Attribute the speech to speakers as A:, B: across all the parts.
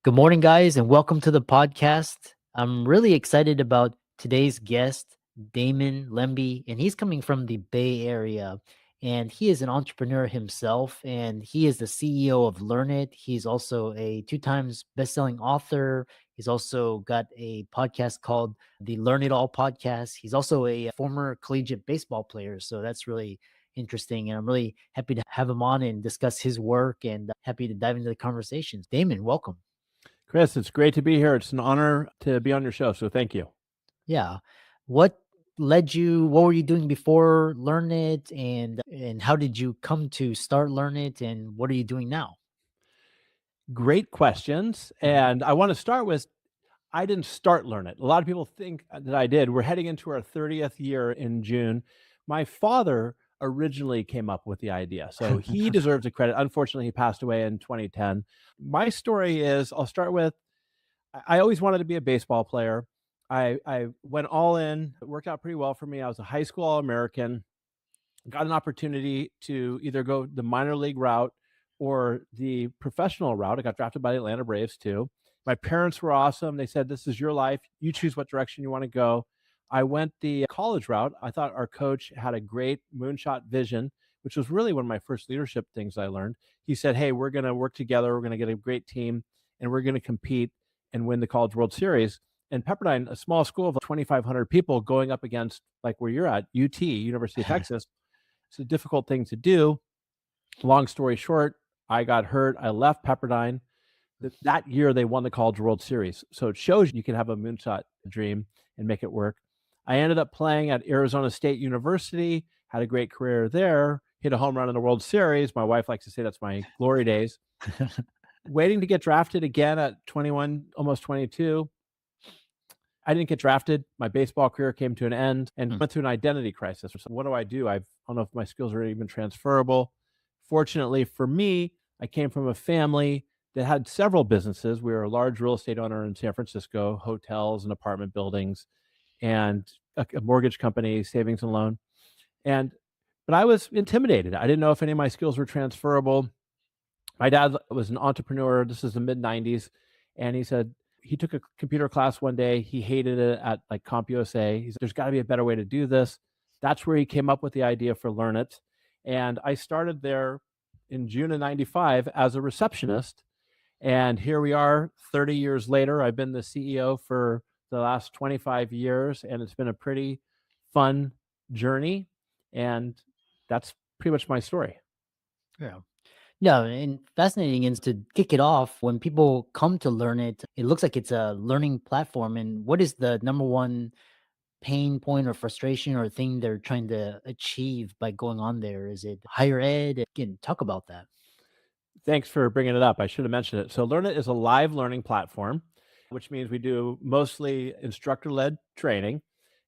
A: Good morning, guys, and welcome to the podcast. I'm really excited about today's guest, Damon Lembi, and he's coming from the Bay Area. And he is an entrepreneur himself, and he is the CEO of LearnIt. He's also a two times best-selling author. He's also got a podcast called the Learn It All podcast. He's also a former collegiate baseball player, so that's really interesting. And I'm really happy to have him on and discuss his work and happy to dive into the conversations. Damon, welcome.
B: Chris, it's great to be here. It's an honor to be on your show. So thank you.
A: Yeah. What what were you doing before Learn It and how did you come to start Learn It and what are you doing now?
B: Great questions. And I want to start with I didn't start Learn It. A lot of people think that I did. We're heading into our 30th year in June. My father originally came up with the idea, so he deserves the credit. Unfortunately, he passed away in 2010. My story is I'll start with I always wanted to be a baseball player. I went all in. It worked out pretty well for me. I was a high school All-American, got an opportunity to either go the minor league route or the professional route. I got drafted by the Atlanta Braves too. My parents were awesome. They said, "This is your life. You choose what direction you want to go." I went the college route. I thought our coach had a great moonshot vision, which was really one of my first leadership things I learned. He said, "Hey, we're going to work together. We're going to get a great team and we're going to compete and win the College World Series." And Pepperdine, a small school of 2,500 people going up against like where you're at, UT, University of Texas, it's a difficult thing to do. Long story short, I got hurt. I left Pepperdine. That year, they won the College World Series. So it shows you can have a moonshot dream and make it work. I ended up playing at Arizona State University, had a great career there, hit a home run in the World Series. My wife likes to say that's my glory days. Waiting to get drafted again at 21, almost 22. I didn't get drafted. My baseball career came to an end and went through an identity crisis. So what do? I don't know if my skills are even transferable. Fortunately for me, I came from a family that had several businesses. We were a large real estate owner in San Francisco, hotels and apartment buildings, and a mortgage company, savings and loan. But I was intimidated. I didn't know if any of my skills were transferable. My dad was an entrepreneur. This is the mid 90s. And he said, he took a computer class one day. He hated it at like CompUSA. He said, "There's got to be a better way to do this." That's where he came up with the idea for Learn It. And I started there in June of 95 as a receptionist. And here we are 30 years later. I've been the CEO for the last 25 years, and it's been a pretty fun journey. And that's pretty much my story.
A: Yeah. Yeah, and fascinating. And to kick it off, when people come to Learn It, it looks like it's a learning platform. And what is the number one pain point or frustration or thing they're trying to achieve by going on there? Is it higher ed? Again, talk about that.
B: Thanks for bringing it up. I should have mentioned it. So Learn It is a live learning platform, which means we do mostly instructor-led training,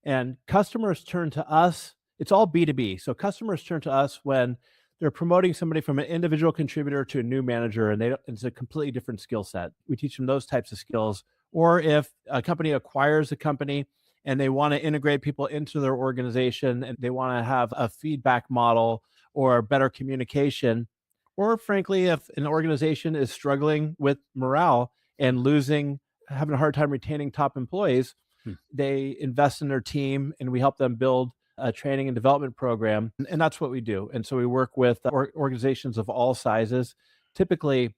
B: and customers turn to us. It's all B2B. So customers turn to us when they're promoting somebody from an individual contributor to a new manager, and it's a completely different skill set. We teach them those types of skills. Or if a company acquires a company and they want to integrate people into their organization and they want to have a feedback model or better communication, or frankly, if an organization is struggling with morale and having a hard time retaining top employees, they invest in their team and we help them build a training and development program. And that's what we do. And so we work with organizations of all sizes. Typically,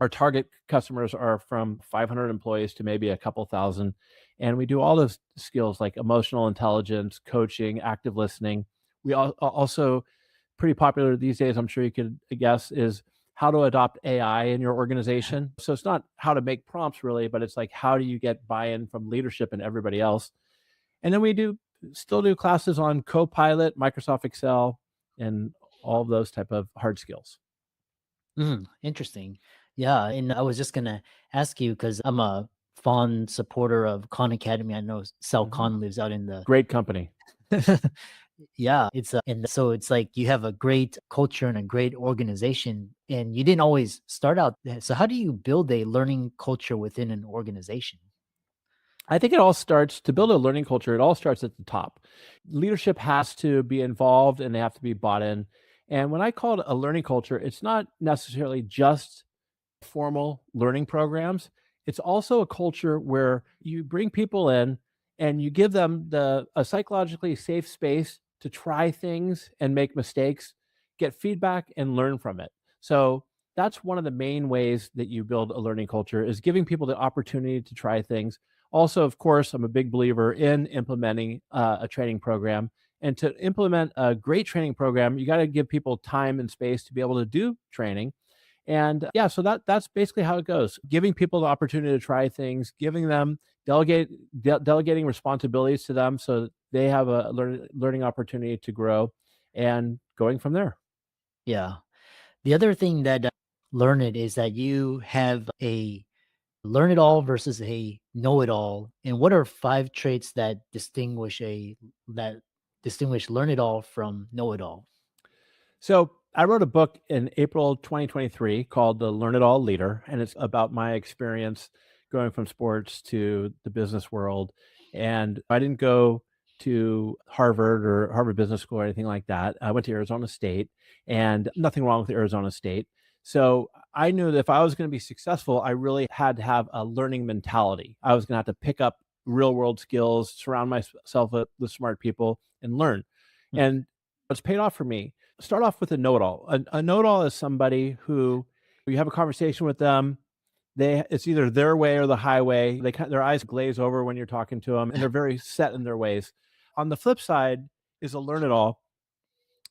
B: our target customers are from 500 employees to maybe a couple thousand. And we do all those skills like emotional intelligence, coaching, active listening. We also, pretty popular these days, I'm sure you could guess, is how to adopt AI in your organization. So it's not how to make prompts really, but it's like, how do you get buy-in from leadership and everybody else? And then we still do classes on Copilot, Microsoft Excel, and all of those type of hard skills.
A: Interesting. Yeah. And I was just going to ask you, because I'm a fond supporter of Khan Academy. I know Sal Khan lives out in the
B: great company.
A: Yeah, and so it's like you have a great culture and a great organization, and you didn't always start out there. So how do you build a learning culture within an organization?
B: I think to build a learning culture, it all starts at the top. Leadership has to be involved and they have to be bought in. And when I call it a learning culture, it's not necessarily just formal learning programs, it's also a culture where you bring people in and you give them a psychologically safe space to try things and make mistakes, get feedback and learn from it. So that's one of the main ways that you build a learning culture is giving people the opportunity to try things. Also, of course, I'm a big believer in implementing a training program. And to implement a great training program, you got to give people time and space to be able to do training. And yeah, so that's basically how it goes. Giving people the opportunity to try things, giving them delegating responsibilities to them so that they have a learning opportunity to grow, and going from there.
A: Yeah. The other thing that learn it is that you have a learn it all versus a know it all. And what are five traits that distinguish learn it all from know it all?
B: So I wrote a book in April 2023 called The Learn It All Leader, and it's about my experience going from sports to the business world. And I didn't go to Harvard or Harvard Business School or anything like that. I went to Arizona State, and nothing wrong with Arizona State. So I knew that if I was going to be successful, I really had to have a learning mentality. I was going to have to pick up real world skills, surround myself with smart people, and learn.
A: Mm.
B: And what's paid off for me, start off with a know-it-all. A know-it-all is somebody who you have a conversation with them. It's either their way or the highway. Their eyes glaze over when you're talking to them, and they're very set in their ways. On the flip side is a learn-it-all,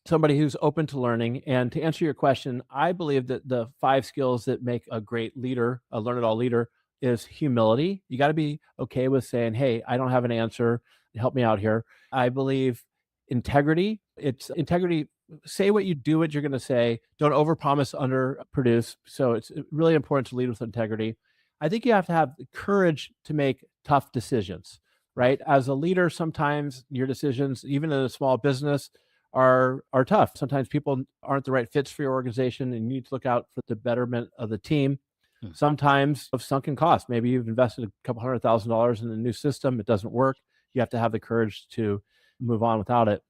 B: somebody who's open to learning. And to answer your question, I believe that the five skills that make a great leader, a learn it all leader, is humility. You got to be okay with saying, hey, I don't have an answer. Help me out here. I believe integrity. It's integrity. Say what you do, what you're going to say. Don't overpromise, underproduce. So it's really important to lead with integrity. I think you have to have the courage to make tough decisions, right? As a leader, sometimes your decisions, even in a small business, are tough. Sometimes people aren't the right fits for your organization, and you need to look out for the betterment of the team.
A: Mm.
B: Sometimes of sunken costs. Maybe you've invested a couple $100,000 in a new system, it doesn't work. You have to have the courage to move on without it.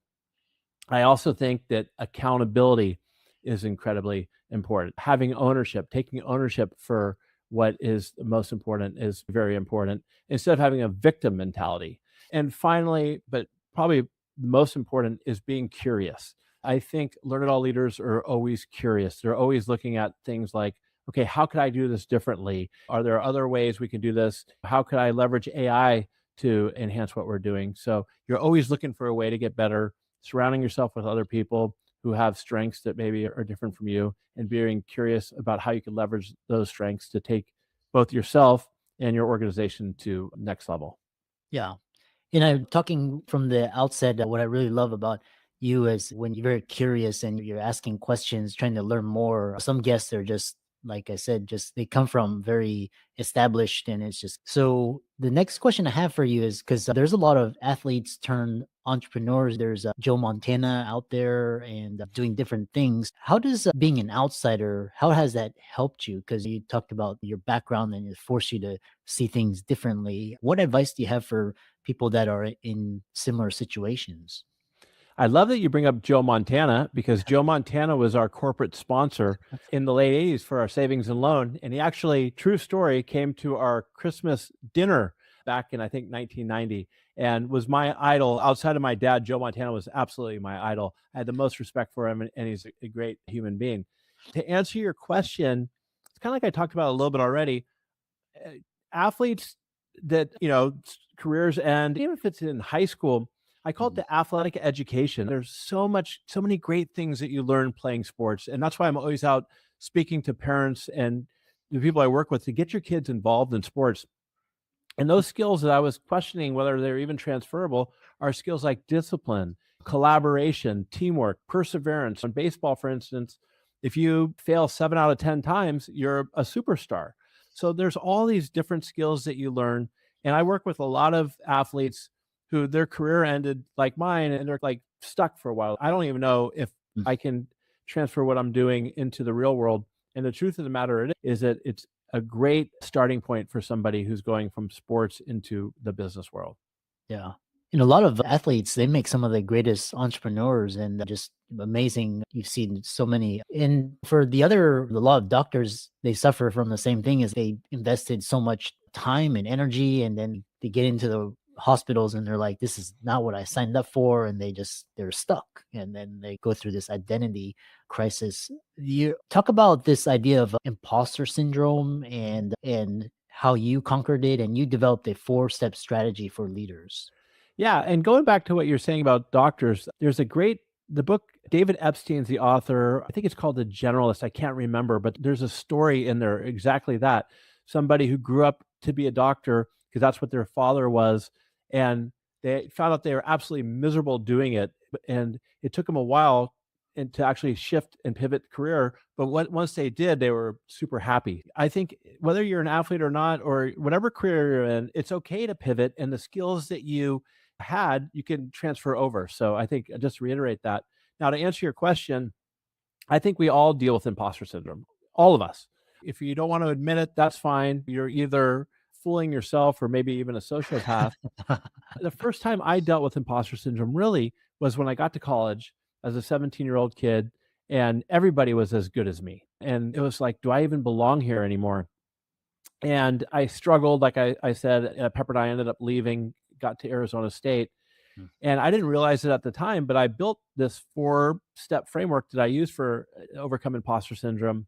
B: I also think that accountability is incredibly important. Having ownership, taking ownership for what is most important is very important instead of having a victim mentality. And finally, but probably the most important, is being curious. I think learn it all leaders are always curious. They're always looking at things like, okay, how could I do this differently? Are there other ways we can do this? How could I leverage AI to enhance what we're doing? So you're always looking for a way to get better, surrounding yourself with other people who have strengths that maybe are different from you, and being curious about how you can leverage those strengths to take both yourself and your organization to next level.
A: Yeah. And I'm talking from the outset, what I really love about you is when you're very curious and you're asking questions, trying to learn more. Some guests are just, like I said, just they come from very established, and it's just so. The next question I have for you is because there's a lot of athletes turned entrepreneurs. There's Joe Montana out there and doing different things. How does being an outsider, how has that helped you? Because you talked about your background and it forced you to see things differently. What advice do you have for people that are in similar situations?
B: I love that you bring up Joe Montana, because Joe Montana was our corporate sponsor in the late 80s for our savings and loan. And he actually, true story, came to our Christmas dinner back in, I think, 1990, and was my idol. Outside of my dad, Joe Montana was absolutely my idol. I had the most respect for him, and he's a great human being. To answer your question, it's kind of like I talked about a little bit already. uh, Athletes that, careers end, even if it's in high school, I call it
A: Mhm.
B: the athletic education. There's so many great things that you learn playing sports. And that's why I'm always out speaking to parents and the people I work with to get your kids involved in sports. And those skills that I was questioning whether they're even transferable are skills like discipline, collaboration, teamwork, perseverance. In baseball, for instance, if you fail 7 out of 10 times, you're a superstar. So there's all these different skills that you learn. And I work with a lot of athletes who their career ended like mine, and they're like stuck for a while. I don't even know if
A: Mm.
B: I can transfer what I'm doing into the real world. And the truth of the matter is that it's a great starting point for somebody who's going from sports into the business world.
A: Yeah. And a lot of athletes, they make some of the greatest entrepreneurs and just amazing. You've seen so many. And for a lot of doctors, they suffer from the same thing as they invested so much time and energy, and then they get into the hospitals and they're like, this is not what I signed up for. And they're stuck. And then they go through this identity crisis. You talk about this idea of imposter syndrome and how you conquered it, and you developed a 4-step strategy for leaders.
B: Yeah, and going back to what you're saying about doctors, there's the book, David Epstein's the author. I think it's called The Generalist. I can't remember, but there's a story in there exactly that. Somebody who grew up to be a doctor because that's what their father was, and they found out they were absolutely miserable doing it, and it took them a while and to actually shift and pivot career. But once they did, they were super happy. I think whether you're an athlete or not, or whatever career you're in, it's okay to pivot, and the skills that you had, you can transfer over. So I think just to reiterate that. Now, to answer your question, I think we all deal with imposter syndrome, all of us. If you don't want to admit it, that's fine. You're either fooling yourself or maybe even a sociopath. The first time I dealt with imposter syndrome really was when I got to college as a 17-year-old kid, and everybody was as good as me. And it was like, do I even belong here anymore? And I struggled, like I said, Pepperdine ended up leaving, got to Arizona State.
A: Mm.
B: And I didn't realize it at the time, but I built this 4-step framework that I use for overcome imposter syndrome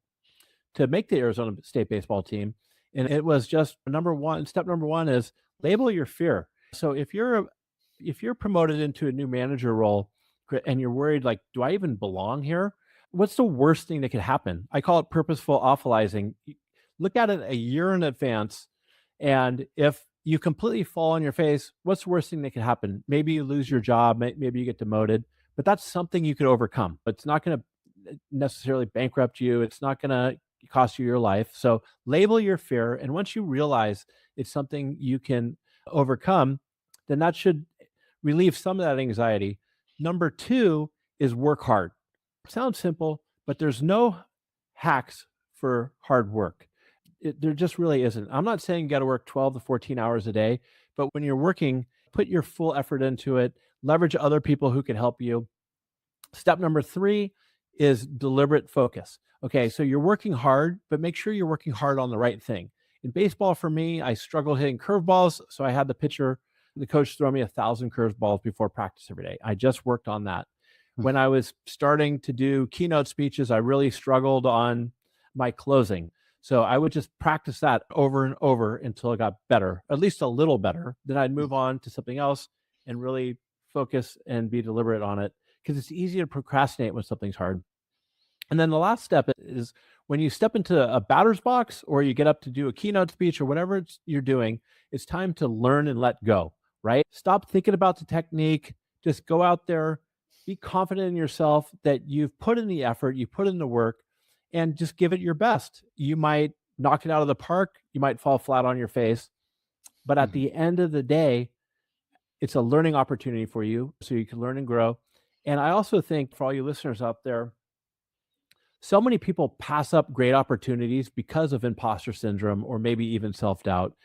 B: to make the Arizona State baseball team. And it was just step number one is label your fear. So if you're promoted into a new manager role and you're worried, like, do I even belong here? What's the worst thing that could happen? I call it purposeful awfulizing. Look at it a year in advance. And if you completely fall on your face, what's the worst thing that could happen? Maybe you lose your job, maybe you get demoted, but that's something you could overcome. It's not going to necessarily bankrupt you. It's not going to cost you your life. So label your fear. And once you realize it's something you can overcome, then that should relieve some of that anxiety. Number two is work hard. Sounds simple, but there's no hacks for hard work. There just really isn't. I'm not saying you got to work 12 to 14 hours a day, but when you're working, put your full effort into it, leverage other people who can help you. Step number three is deliberate focus. Okay, so you're working hard, but make sure you're working hard on the right thing. In baseball, for me, I struggled hitting curveballs, so I had the coach throw me 1,000 curveballs before practice every day. I just worked on that.
A: Hmm.
B: When I was starting to do keynote speeches, I really struggled on my closing. So I would just practice that over and over until it got better, at least a little better. Then I'd move on to something else and really focus and be deliberate on it, because it's easy to procrastinate when something's hard. And then the last step is when you step into a batter's box or you get up to do a keynote speech or whatever you're doing, it's time to learn and let go, right? Stop thinking about the technique. Just go out there, be confident in yourself that you've put in the effort, you put in the work, and just give it your best. You might knock it out of the park, you might fall flat on your face, but at
A: Mhm.
B: the end of the day, it's a learning opportunity for you so you can learn and grow. And I also think for all you listeners out there, so many people pass up great opportunities because of imposter syndrome or maybe even self doubt.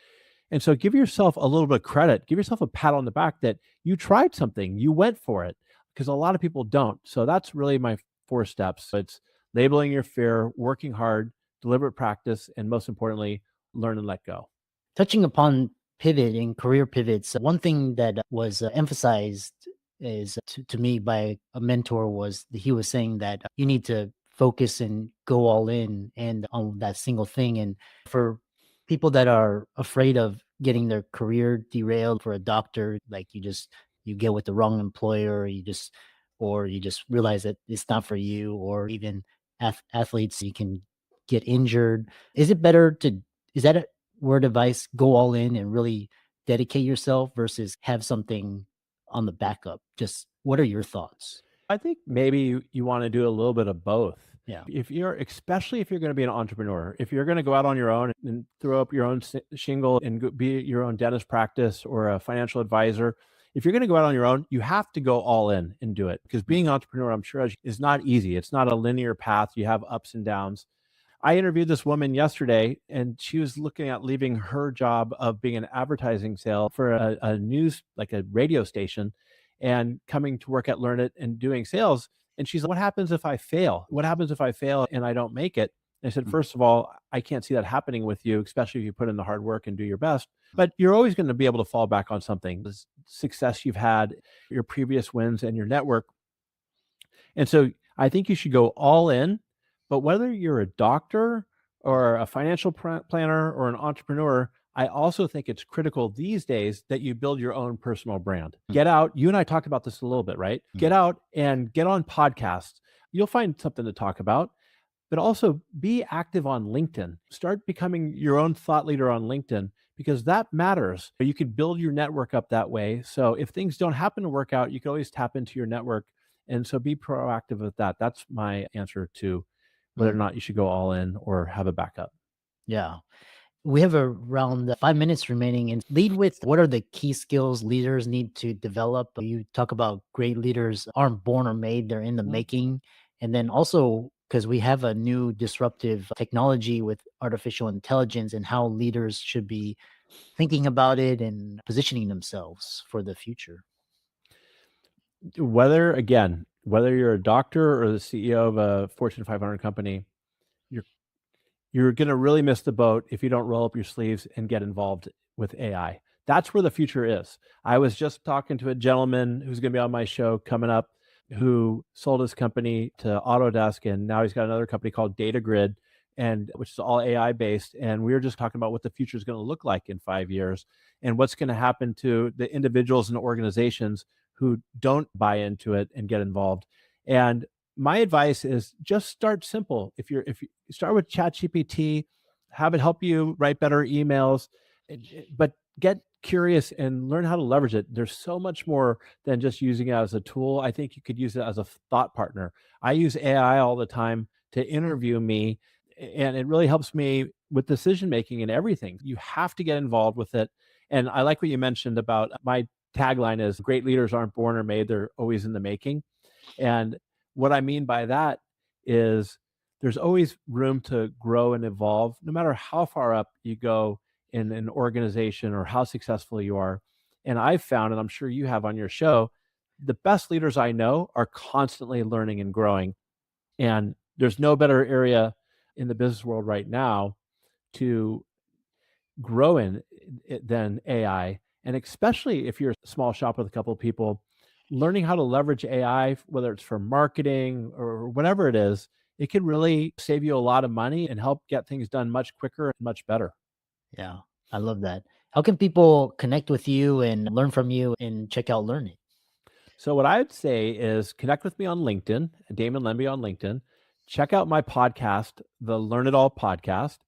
B: And so give yourself a little bit of credit, give yourself a pat on the back that you tried something, you went for it, because a lot of people don't. So that's really my 4 steps. So it's labeling your fear, working hard, deliberate practice, and most importantly, learn and let go.
A: Touching upon pivoting, career pivots, one thing that was emphasized is to me by a mentor was that he was saying that you need to focus and go all in and on that single thing. And for people that are afraid of getting their career derailed, for a doctor, like you get with the wrong employer, or you just realize that it's not for you, or even athletes, you can get injured. Is it better to is that a word advice, go all in and really dedicate yourself versus have something on the backup? Just what are your thoughts?
B: I think maybe you want to do a little bit of both.
A: Yeah.
B: Especially if you're going to be an entrepreneur, if you're going to go out on your own and throw up your own shingle and be your own dentist practice or a financial advisor, if you're going to go out on your own, you have to go all in and do it, because being an entrepreneur, I'm sure, is not easy. It's not a linear path. You have ups and downs. I interviewed this woman yesterday, and she was looking at leaving her job of being an advertising sale for a news, like a radio station, and coming to work at Learnit and doing sales. And she's like, "What happens if I fail? What happens if I fail and I don't make it?" And I said,
A: Mm,
B: "First of all, I can't see that happening with you, especially if you put in the hard work and do your best. But you're always going to be able to fall back on something, the success you've had, your previous wins, and your network. And so I think you should go all in. But whether you're a doctor or a financial planner or an entrepreneur, I also think it's critical these days that you build your own personal brand.
A: mm,
B: Get out. You and I talked about this a little bit, right?
A: mm,
B: Get out and get on podcasts. You'll find something to talk about, but also be active on LinkedIn. Start becoming your own thought leader on LinkedIn because that matters. You can build your network up that way. So if things don't happen to work out, you can always tap into your network. And so be proactive with that. That's my answer to whether or
A: mm.
B: not you should go all in or have a backup.
A: Yeah. We have around 5 minutes remaining, and lead with what are the key skills leaders need to develop? You talk about great leaders aren't born or made, they're in the
B: Mhm.
A: making. And then also, because we have a new disruptive technology with artificial intelligence and how leaders should be thinking about it and positioning themselves for the future.
B: Whether you're a doctor or the CEO of a Fortune 500 company, you're you're going to really miss the boat if you don't roll up your sleeves and get involved with AI. That's where the future is. I was just talking to a gentleman who's going to be on my show coming up who sold his company to Autodesk, and now he's got another company called Data Grid, and which is all AI based. And we were just talking about what the future is going to look like in 5 years and what's going to happen to the individuals and organizations who don't buy into it and get involved. And my advice is just start simple. If you start with ChatGPT, have it help you write better emails, but get curious and learn how to leverage it. There's so much more than just using it as a tool. I think you could use it as a thought partner. I use AI all the time to interview me, and it really helps me with decision making and everything. You have to get involved with it. And I like what you mentioned about my tagline is great leaders aren't born or made, they're always in the making. And what I mean by that is there's always room to grow and evolve, no matter how far up you go in an organization or how successful you are. And I've found, and I'm sure you have on your show, the best leaders I know are constantly learning and growing. And there's no better area in the business world right now to grow in it than AI. And especially if you're a small shop with a couple of people, learning how to leverage AI, whether it's for marketing or whatever it is, it can really save you a lot of money and help get things done much quicker and much better.
A: Yeah, I love that. How can people connect with you and learn from you and check out Learn It?
B: So, what I would say is connect with me on LinkedIn, Damon Lembi on LinkedIn. Check out my podcast, the Learn It All podcast.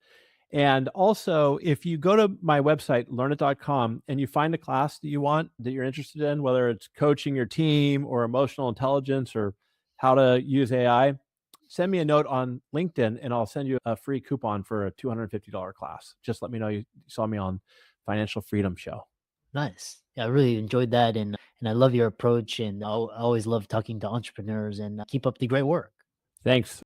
B: And also, if you go to my website, learnit.com, and you find a class that you want, that you're interested in, whether it's coaching your team or emotional intelligence or how to use AI, send me a note on LinkedIn and I'll send you a free coupon for a $250 class. Just let me know you saw me on Financial Freedom Show.
A: Nice. Yeah, I really enjoyed that, and I love your approach, and I always love talking to entrepreneurs, and keep up the great work.
B: Thanks.